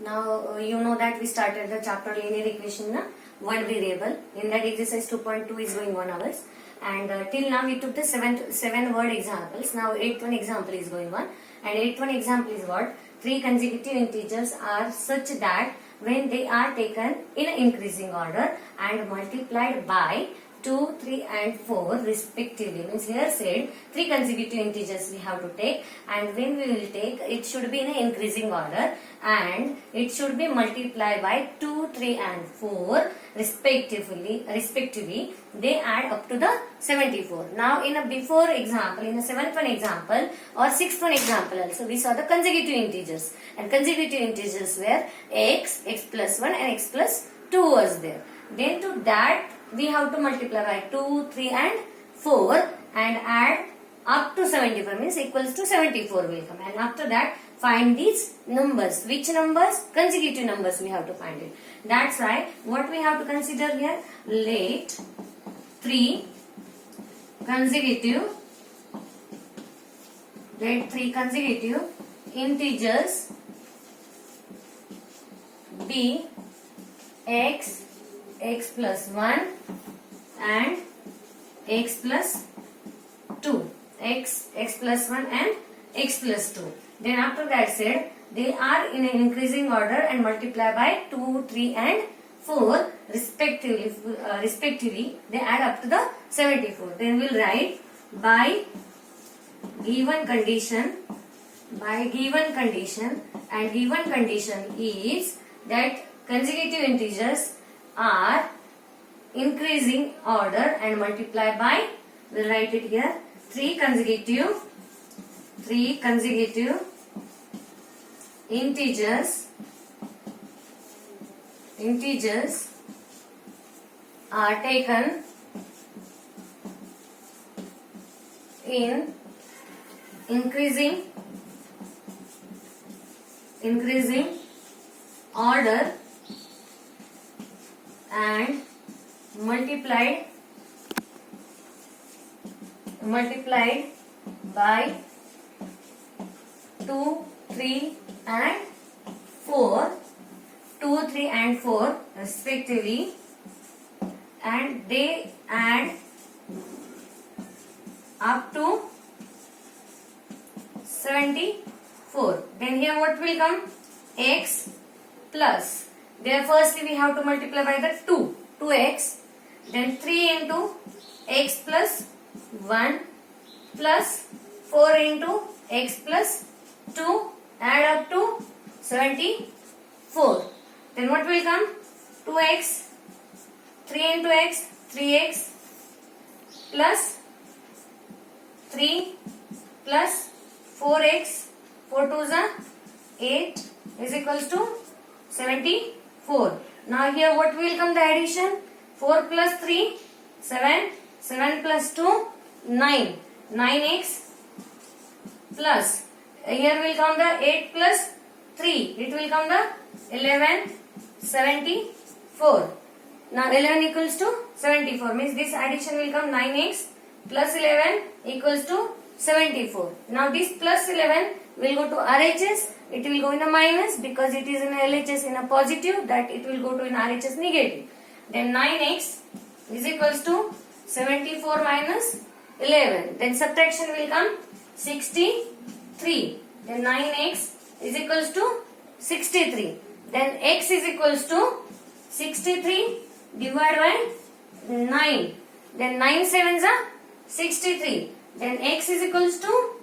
Now you know that we started the chapter linear equation na one variable. In that exercise 2.2 is going 1 hours, and till now we took the seven word examples. Now 8th one example is going on, and 8th one example is what? Three consecutive integers are such that when they are taken in increasing order and multiplied by 2, 3 and 4 respectively. Means here said three consecutive integers we have to take, and when we will take, it should be in an increasing order and it should be multiplied by 2, 3 and 4 respectively. They add up to the 74. Now in a before example, in a 7th one example or 6th one example also, we saw the consecutive integers, and consecutive integers were x plus 1 and x plus 2 was there. Then to that we have to multiply by 2, 3 and 4 and add up to 74, means equals to 74 will come, and after that find these numbers. Which numbers? Consecutive numbers we have to find it. That's why what we have to consider here, let three consecutive integers be x plus 1 and x plus 2. X plus 1 and x plus 2. Then after that said, they are in an increasing order and multiply by 2, 3 and 4 respectively. They add up to the 74. Then we'll write by given condition, and given condition is that consecutive integers are increasing order and multiply by, we'll write it here, three consecutive integers are taken in increasing order and multiplied by 2, 3 and 4 respectively, and they add up to 74. Then here what will come? X plus, there firstly we have to multiply by the 2x, then 3 into x plus 1 plus 4 into x plus 2, add up to 74. Then what will come? 2x, 3 into x, 3x plus 3 plus 4x, 4 2s are 8 is equals to 74. Now here what will come the addition? 4 plus 3, 7, 7 plus 2, 9, 9x plus, here will come the 8 plus 3, it will come the 11, 74. Now 11 equals to 74, means this addition will come 9x plus 11 equals to 74. Now this plus 11 will go to RHS, it will go in a minus because it is in a LHS in a positive, that it will go to in RHS negative. Then 9x is equals to 74 minus 11. Then subtraction will come 63. Then 9x is equals to 63. Then x is equals to 63 divided by 9. Then 9 sevens are 63. Then x is equals to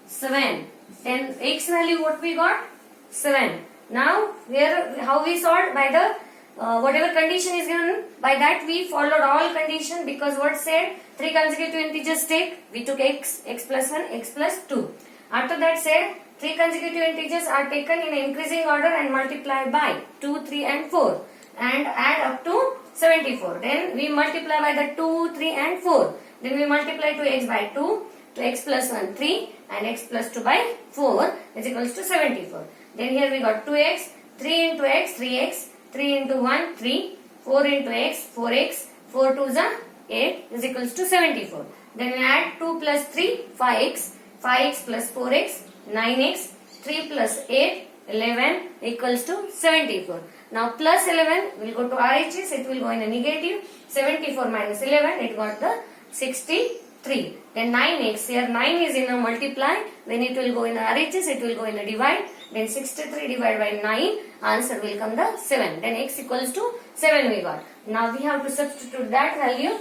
7. Then x value what we got? 7. Now here how we solved? By the whatever condition is given, by that we followed all condition, because what said? Three consecutive integers take, we took x plus 1, x plus 2. After that said, three consecutive integers are taken in increasing order and multiplied by 2, 3 and 4 and add up to 74. Then we multiply by the 2, 3 and 4. Then we multiply 2x by 2, to x plus 1 3 and x plus 2 by 4 is equals to 74. Then here we got 2x, 3 into x, 3x, 3 into 1, 3, 4 into x, 4x, 4 2s are 8 is equals to 74. Then we add 2 plus 3, 5x, 5x plus 4x, 9x, 3 plus 8, 11 equals to 74. Now plus 11 will go to RHS, it will go in a negative. 74 minus 11, it got the 63. Then 9x, here 9 is in a multiply, when it will go in a RHS, it will go in a divide. Then 63 divided by 9, answer will come the 7. Then x equals to 7 we got. Now we have to substitute that value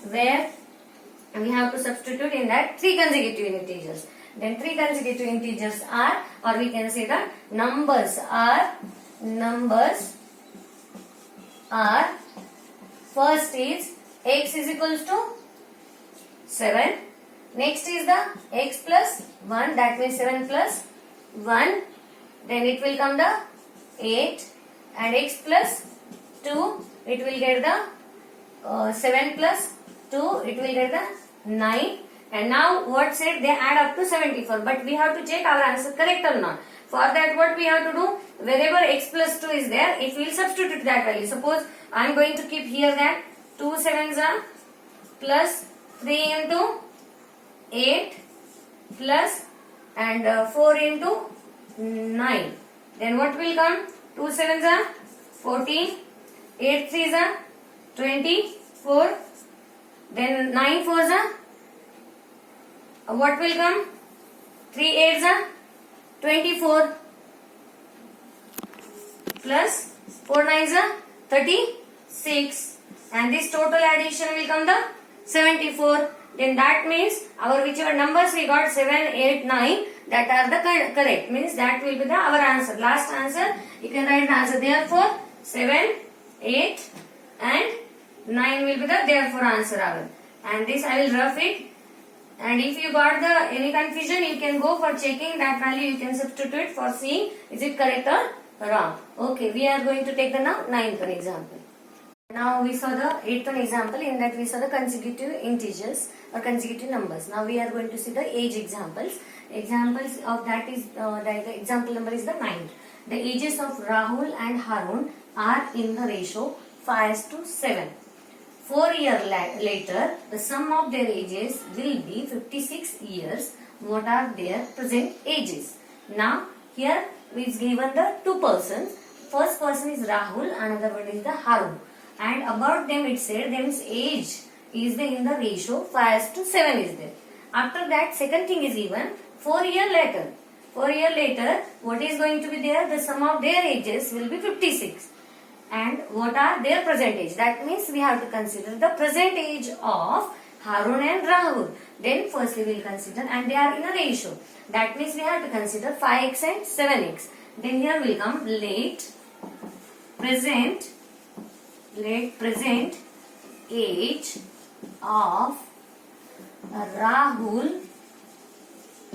where we have to substitute in that 3 consecutive integers. Then 3 consecutive integers are, or we can say that numbers are, first is x is equals to 7. Next is the x plus 1, that means 7 plus 1. Then it will come the 8 and x plus 2, it will get the 7 plus 2, it will get the 9. And now what said, they add up to 74, but we have to check our answer correct or not. For that what we have to do, wherever x plus 2 is there, if we will substitute that value. Suppose I am going to keep here that 2 sevens are plus 3 into 8 plus and 4 into 9. Then what will come? 2 sevens are 14, 8 threes are 24, then 9 fours are, what will come? 3 eights are 24 plus 4 nines are 36, and this total addition will come the 74. Then that means our whichever numbers we got 7, 8, 9, that are the correct, means that will be the our answer. Last answer, you can write the answer. Therefore 7, 8 and 9 will be the therefore answer our. And this I will rough it. And if you got the any confusion, you can go for checking that value. You can substitute for seeing is it correct or wrong. Okay, we are going to take the now 9th one example. Now we saw the 8th one example. In that we saw the consecutive integers or consecutive numbers. Now we are going to see the age examples. Examples of that is the example number is the 9th. The ages of Rahul and Harun are in the ratio 5:7. 4 years later, the sum of their ages will be 56 years. What are their present ages? Now, here is given the two persons. First person is Rahul, another one is the Harun. And about them it said, their age is in the ratio 5:7 is there. After that, second thing is given 4 years later. 4 years later, what is going to be there? The sum of their ages will be 56. And what are their present age? That means we have to consider the present age of Harun and Rahul. Then firstly we will consider, and they are in a ratio. That means we have to consider 5x and 7x. Then here will come late present age of Rahul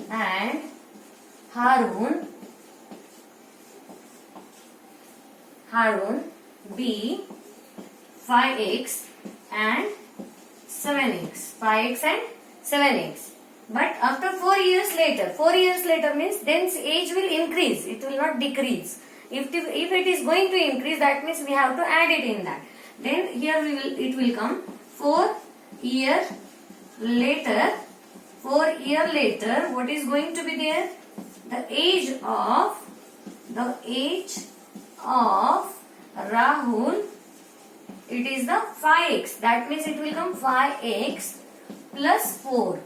and Harun be 5x and 7x. 5x and 7x. But after 4 years later means then age will increase. It will not decrease. If it is going to increase, that means we have to add it in that. Then here it will come 4 years later. 4 years later, what is going to be there? The age of Rahul, it is the 5x. That means it will come 5x plus 4.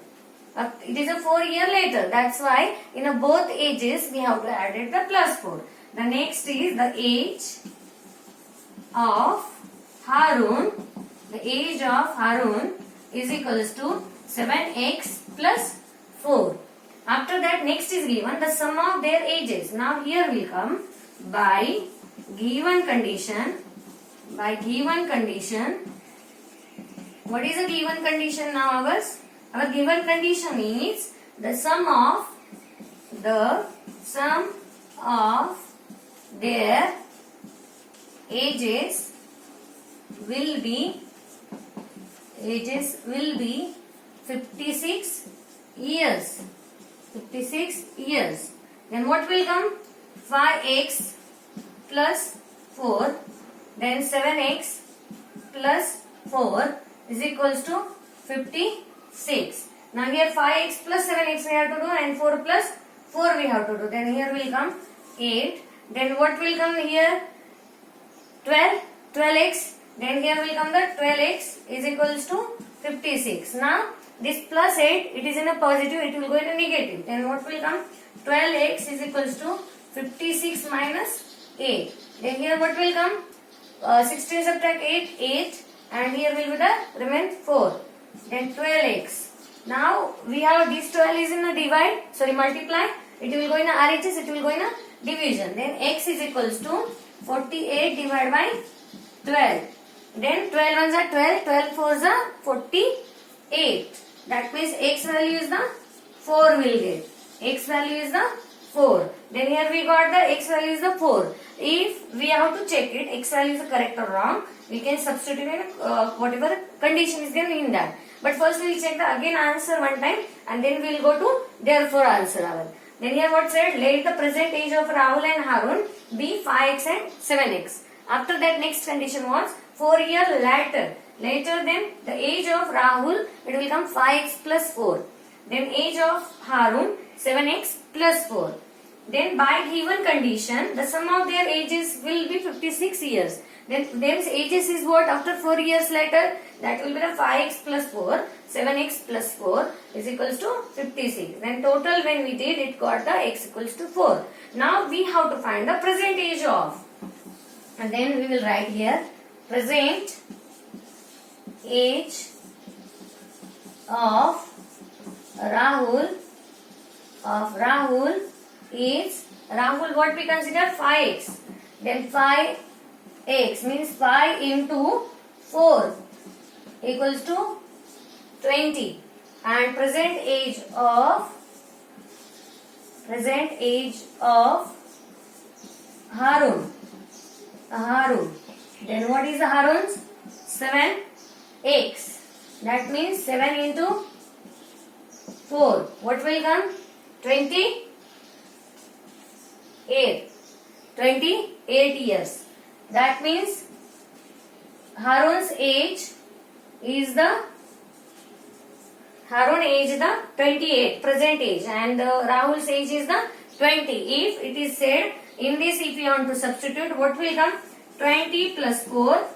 It is a 4 years later. That's why in both ages we have to add it the plus 4. The next is the age of Harun. The age of Harun is equals to 7x plus 4. After that, next is given the sum of their ages. Now here will come by given condition. What is a given condition now ours? Our given condition is the sum of their ages will be 56 years. 56 years. Then what will come? 5x plus 4. Then 7x plus 4 is equals to 56. Now here 5x plus 7x we have to do and 4 plus 4 we have to do. Then here will come 8 Then what will come here? 12, 12x. Then here will come the 12x is equals to 56. Now this plus 8, it is in a positive, it will go in a negative. Then what will come? 12x is equals to 56 minus 8. Then here what will come? 16 subtract 8, 8. And here will be the remain 4. Then 12x. Now we have this 12 is in a divide, sorry multiply. It will go in a RHS, it will go in a division. Then x is equals to 48 divided by 12. Then 12 ones are 12, 12 fours are 48. That means x value is the 4 will get. X value is the 4. Then here we got the x value is the 4. If we have to check it, x value is correct or wrong, we can substitute in whatever condition is there in that. But first we will check the again answer one time and then we will go to therefore answer our. Then here what said? Let the present age of Rahul and Harun be 5x and 7x. After that next condition was 4 years later. Later then the age of Rahul it will come 5x plus 4. Then age of Harun 7x plus 4. Then by given condition the sum of their ages will be 56 years. Then ages is what? After 4 years later, that will be the 5x plus 4, 7x plus 4 is equals to 56. Then total when we did, it got the x equals to 4. Now we have to find the present age of. And then we will write here, present age of Rahul is, Rahul what we consider 5x. Then 5x means 5 into 4 equals to 20. And present age of Harun. Then what is the Harun's? 7x. That means 7 into 4. What will come? 28. 28 years. That means Harun's age is the 28 present age and Rahul's age is the 20. If it is said in this, if you want to substitute, what will come? 20 plus 4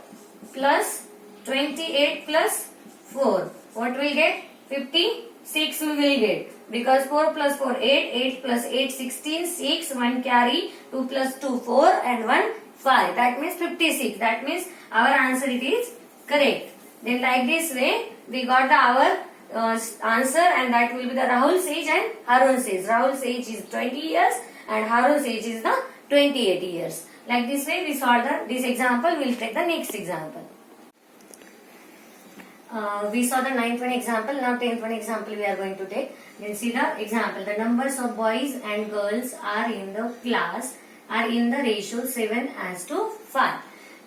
plus 28 plus 4. What will get? 56 we will get. Because 4 plus 4 8, 8 plus 8 16, 6, 1 carry, 2 plus 2 4 and 1 5. That means 56. That means our answer it is correct. Then like this way we got our answer and that will be the Rahul's age and Harun's age. Rahul's age is 20 years and Harun's age is the 28 years. Like this way we solve this example. We will take the next example. We saw the 9th one example. Now 10th one example we are going to take. Then see the example. The numbers of boys and girls are in the class are in the ratio 7:5.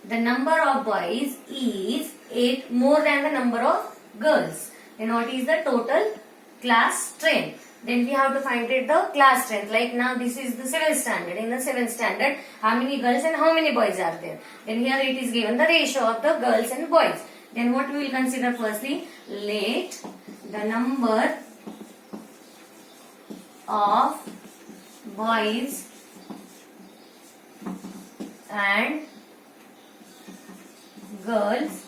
The number of boys is 8 more than the number of girls. Then what is the total class strength? Then we have to find it the class strength. Like now this is the 7th standard. In the 7th standard, how many girls and how many boys are there? Then here it is given the ratio of the girls and boys. Then what we will consider firstly? Let the number of boys and girls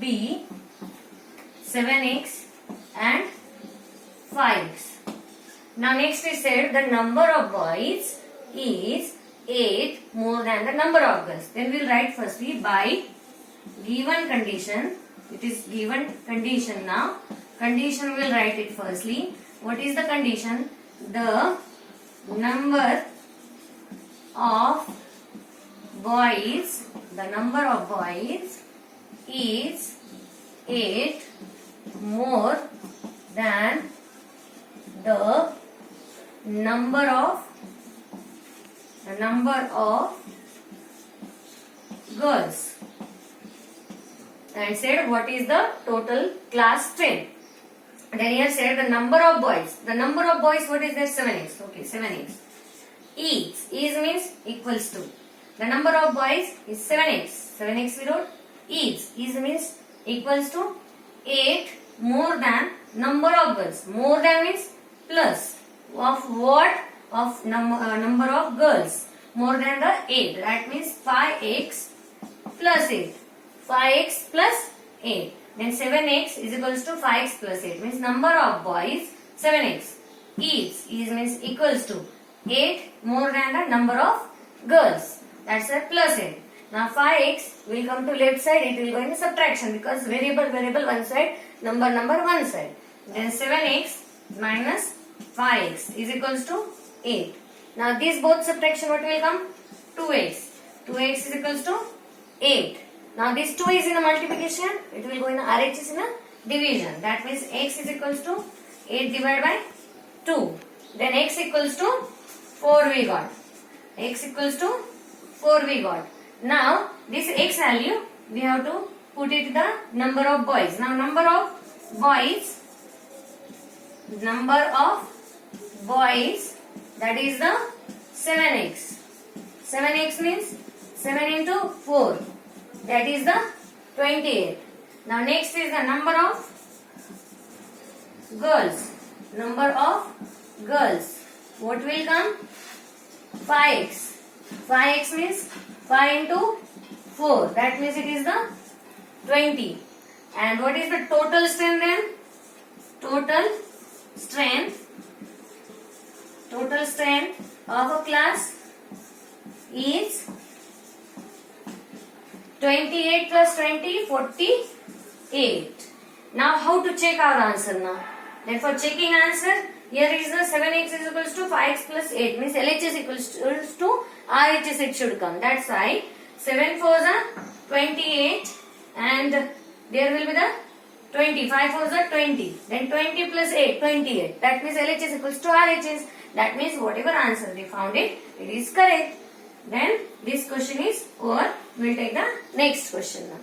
be 7x and 5x. Now next we said the number of boys is 8 more than the number of girls. Then we will write firstly by given condition. It is given condition now. Condition we will write it firstly. What is the condition? The number of boys is 8 more than the number of girls. And said what is the total class strength. Then here said the number of boys. The number of boys, what is that? 7x. Okay, 7x. Is means equals to. The number of boys is 7x. 7x we wrote. Is means equals to 8 more than number of girls. More than means plus. of what? Of number of girls more than the 8. That means 5x plus 8. 5x plus 8. Then 7x is equals to 5x plus 8. Means number of boys 7x. Is means equals to 8 more than the number of girls. That's a plus 8. Now 5x will come to left side. It will go in subtraction because variable one side, number one side. Then 7x minus 5x is equals to 8. Now these both subtraction what will come? 2x. 2x is equals to 8. Now this 2 is in a multiplication. It will go in a RHS in a division. That means x is equals to 8 divided by 2. Then x equals to 4 we got. X equals to 4 we got. Now this x value we have to put it the number of boys. Now number of boys that is the 7x. 7x means 7 into 4. That is the 28. Now next is the number of girls. Number of girls. What will come? 5x. 5x means 5 into 4. That means it is the 20. And what is the total strength then? Total strength of a class is 28 plus 20, 48. Now how to check our answer now? Then for checking answer, here is the 7x is equals to 5x plus 8. Means LHS equals to RHS it should come. That's why 7 4s are 28 and there will be the 20. 5 4s are 20. Then 20 plus 8, 28. That means LHS equals to RHS. That means whatever answer we found it is correct. Then this question is over. We will take the next question now.